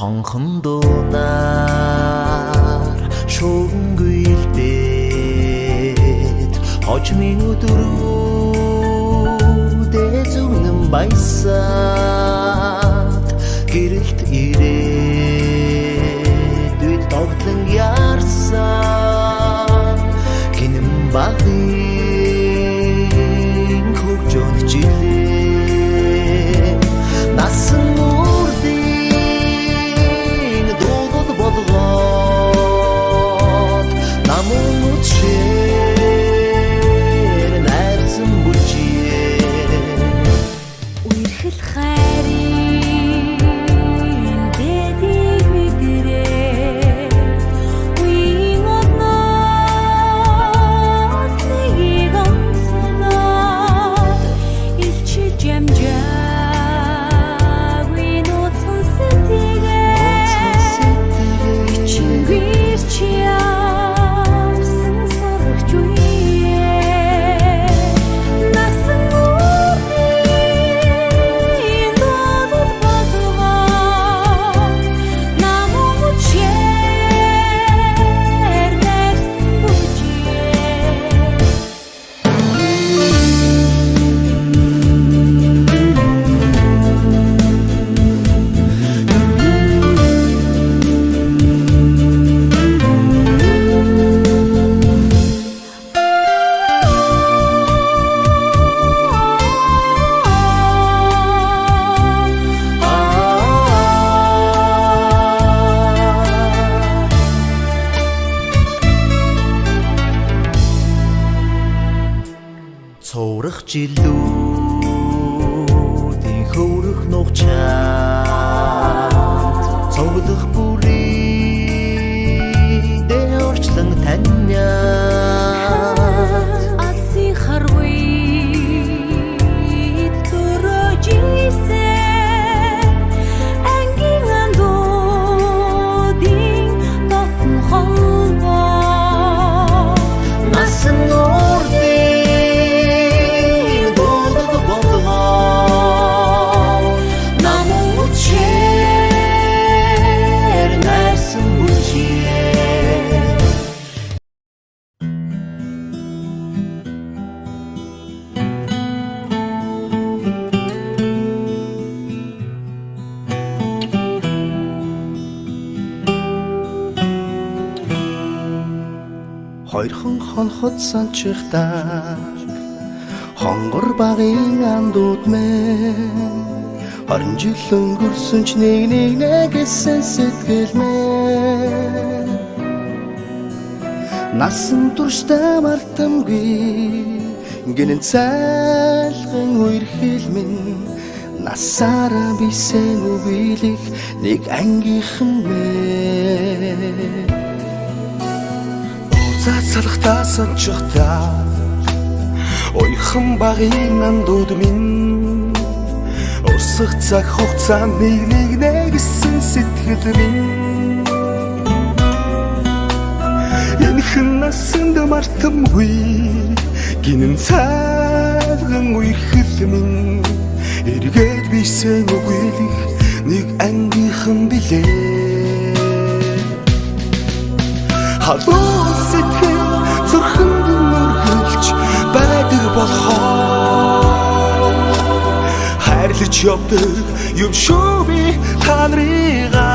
хонхон дунаар шуунгуйлдээд хожмын өдрүүдээ зүгнэн баясаад гэрэлт ирээд үйд тогтлон ярсан гинэн багын хөгжөөд жилээ насан үрдийн дуудад болгоод намун үтшээр найрсан бүжээ үерхэл хайрын дэдийг мэдэрээ үеийн одноос нэгийг онцлоод илчиж ямжаагүй нууцхан сэтгэээ бичингэр чи явсан сурагч үе насан үрдийн дуудад болгоод намун үтшээр найрсан бүжээ цуврах жилүүдийн хөврөх нухчаад цуглах бүрийдээ орчлон таниад алсын харгуйд төрөж исэн ангийн андуудын дотн холбоо насан үрдийн дуудад болгоод намун үтшээр найрсан бүжээ Хоёрхан хонхот санчихтаа хонгор багын андууд мэн 20 жил өнгөрсөн ч нэг гэсэн сэтгэл мэн насан туршдаа мартамгүй гинэн цайлган үерхэл минь насаараа бисен үгийлэх нэг ангийнхан мэн цацалхтаа санчихтаа ойхон багын андууд минь урсах цаг хугацаанд нэг гэсэн сэтгэл минь энэхэн насанд мартамгүй гинэн цайлган үерхэл минь эргээд бисен үгийлэх нэг ангийнхан билээ халуун сэтгэл зүрхэнд мөргөлж байдаг болохоор хайрлаж явдаг юм шүү би та нарыгаа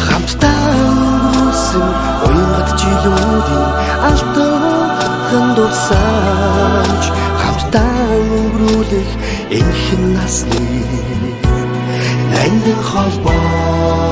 хамтдаа өнгөрсөн уянгат жилүүдийн алтан дурсамж хамтдаа өнгөрүүлэх энэхэн насны ангин холбоо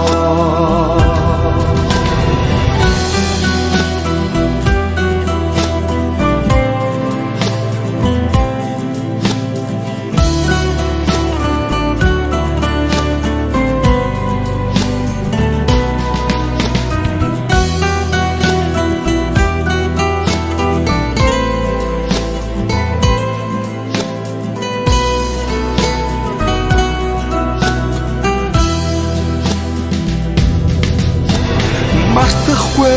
мартахгүй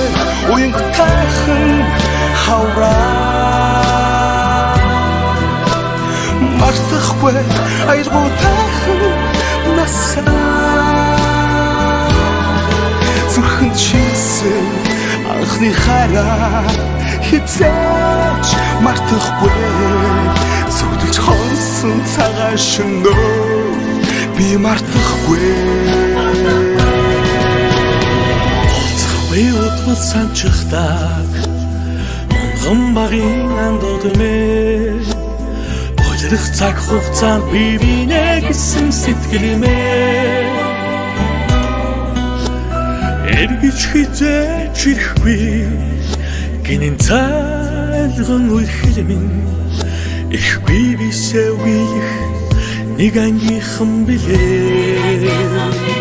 уянг тайхан хавраа мартахгүй аялгуу тайхан унасаа зүрхэн чийсэн анхны хараа хизээч мартахгүй зүгдэж хонсон цагаан шөнөө би мартахгүй би утгал санчхтаг онгон багын андодмэ ойлрох цаг хугацаанд би бинэ гэсэн сэтгэлмээ эргэж хизээч ирэхгүй гинэн цайлган үхэлмэн ихгүй бисэвгийх нэг ангийнхан билээ